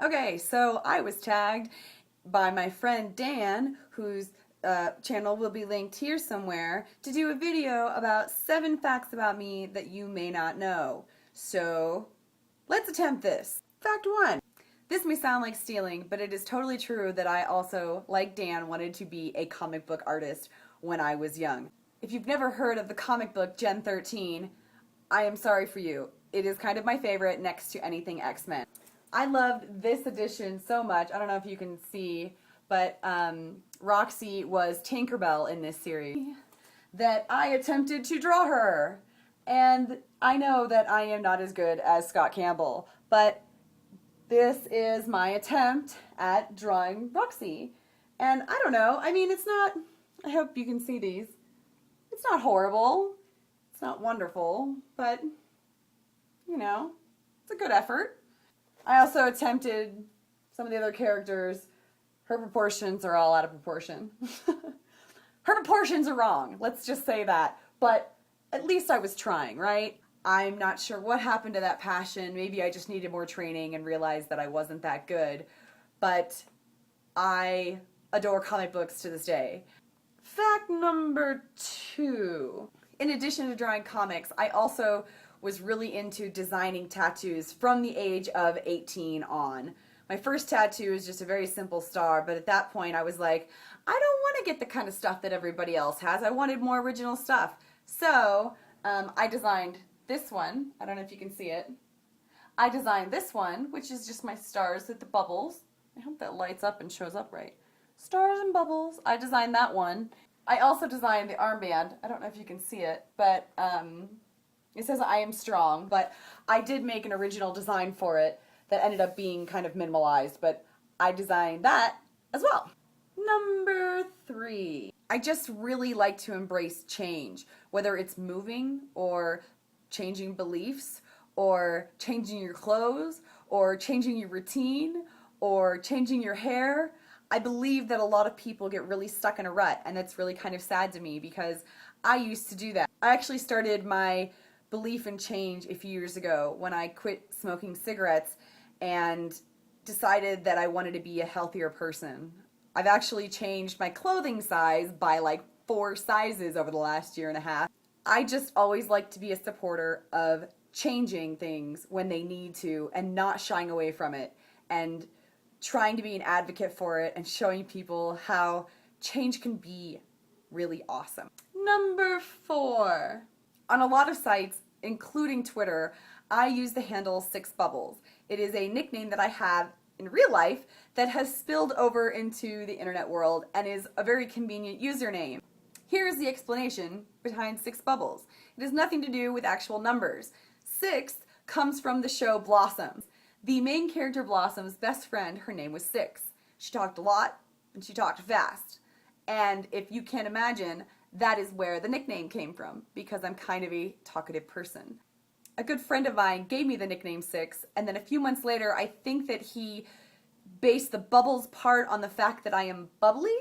Okay, so I was tagged by my friend Dan, whose channel will be linked here somewhere, to do a video about 7 facts about me that you may not know. So let's attempt this. Fact 1. This may sound like stealing, but it is totally true that I also, like Dan, wanted to be a comic book artist when I was young. If you've never heard of the comic book Gen 13, I am sorry for you. It is kind of my favorite next to anything X-Men. I loved this edition so much. I don't know if you can see, but Roxy was Tinkerbell in this series, that I attempted to draw her. And I know that I am not as good as Scott Campbell, but this is my attempt at drawing Roxy. And I don't know, I mean, it's not, I hope you can see these. It's not horrible. It's not wonderful, but, you know, it's a good effort. I also attempted some of the other characters. Her proportions are all out of proportion. Her proportions are wrong, let's just say that. But at least I was trying, right? I'm not sure what happened to that passion. Maybe I just needed more training and realized that I wasn't that good. But I adore comic books to this day. Fact number 2. In addition to drawing comics, I also was really into designing tattoos from the age of 18 on. My first tattoo is just a very simple star, but at that point I was like, I don't want to get the kind of stuff that everybody else has. I wanted more original stuff. So I designed this one. I don't know if you can see it. I designed this one, which is just my stars with the bubbles. I hope that lights up and shows up right. Stars and bubbles. I designed that one. I also designed the armband. I don't know if you can see it, but it says I am strong, but I did make an original design for it that ended up being kind of minimalized, but I designed that as well. Number 3. I just really like to embrace change, whether it's moving or changing beliefs or changing your clothes or changing your routine or changing your hair. I believe that a lot of people get really stuck in a rut, and that's really kind of sad to me because I used to do that. I actually started my belief in change a few years ago when I quit smoking cigarettes and decided that I wanted to be a healthier person. I've actually changed my clothing size by like 4 sizes over the last year and a half. I just always like to be a supporter of changing things when they need to and not shying away from it and trying to be an advocate for it and showing people how change can be really awesome. Number 4. On a lot of sites, including Twitter, I use the handle SixBubbles. It is a nickname that I have in real life that has spilled over into the internet world and is a very convenient username. Here is the explanation behind SixBubbles. It has nothing to do with actual numbers. 6 comes from the show Blossoms. The main character Blossom's best friend, her name was Six. She talked a lot and she talked fast. And if you can imagine, that is where the nickname came from, because I'm kind of a talkative person. A good friend of mine gave me the nickname Six, and then a few months later, I think that he based the bubbles part on the fact that I am bubbly,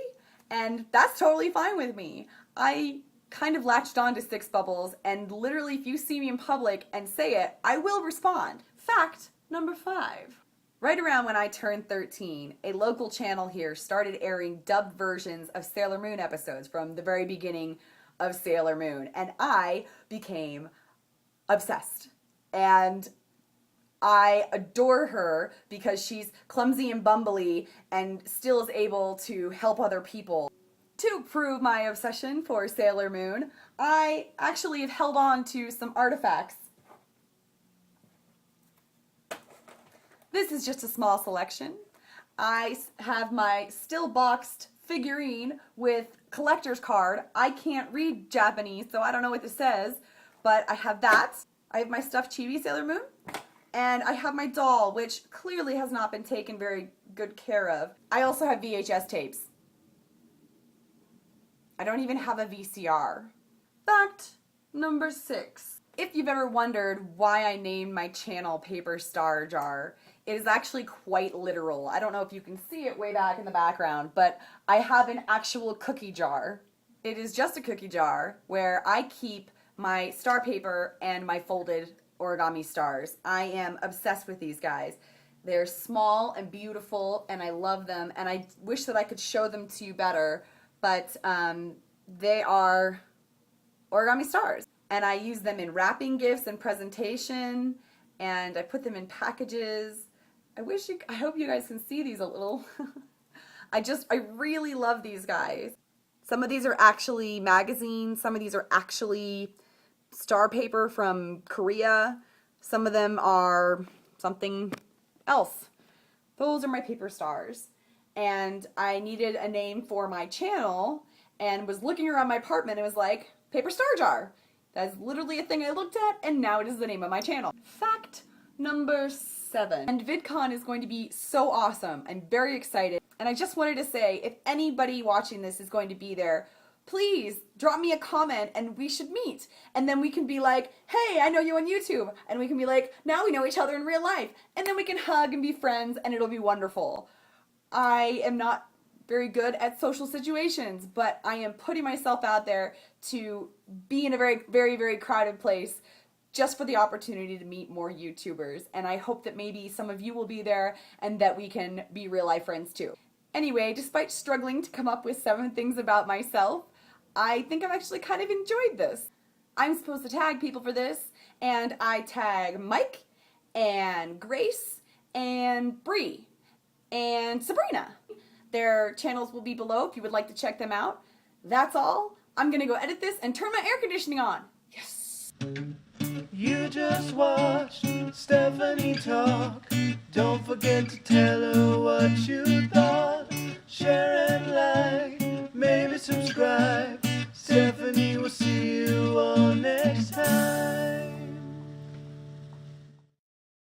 and that's totally fine with me. I kind of latched on to SixBubbles, and literally if you see me in public and say it, I will respond. Fact number 5. Right around when I turned 13, a local channel here started airing dubbed versions of Sailor Moon episodes from the very beginning of Sailor Moon, and I became obsessed. And I adore her because she's clumsy and bumbly and still is able to help other people. To prove my obsession for Sailor Moon, I actually have held on to some artifacts. This is just a small selection. I have my still boxed figurine with collector's card. I can't read Japanese, so I don't know what this says, but I have that. I have my stuffed chibi Sailor Moon, and I have my doll, which clearly has not been taken very good care of. I also have VHS tapes. I don't even have a VCR. Fact number 6. If you've ever wondered why I named my channel paperstarjar, it is actually quite literal. I don't know if you can see it way back in the background, but I have an actual cookie jar. It is just a cookie jar where I keep my star paper and my folded origami stars. I am obsessed with these guys. They're small and beautiful, and I love them, and I wish that I could show them to you better, but they are origami stars. And I use them in wrapping gifts and presentation, and I put them in packages. I hope you guys can see these a little. I really love these guys. Some of these are actually magazines, some of these are actually star paper from Korea, some of them are something else. Those are my paper stars. And I needed a name for my channel and was looking around my apartment and was like, paper star jar. That's literally a thing I looked at, and now it is the name of my channel. Fact number 7. And VidCon is going to be so awesome. I'm very excited. And I just wanted to say, if anybody watching this is going to be there, please drop me a comment and we should meet. And then we can be like, hey, I know you on YouTube. And we can be like, now we know each other in real life. And then we can hug and be friends and it'll be wonderful. I am not very good at social situations, but I am putting myself out there to be in a very, very, very crowded place just for the opportunity to meet more YouTubers. And I hope that maybe some of you will be there and that we can be real life friends too. Anyway, despite struggling to come up with 7 things about myself, I think I've actually kind of enjoyed this. I'm supposed to tag people for this, and I tag Mike, and Grace, and Bree, and Sabrina. Their channels will be below if you would like to check them out. That's all. I'm gonna go edit this and turn my air conditioning on. Yes! You just watched Stephanie talk. Don't forget to tell her what you thought. Share and like, maybe subscribe.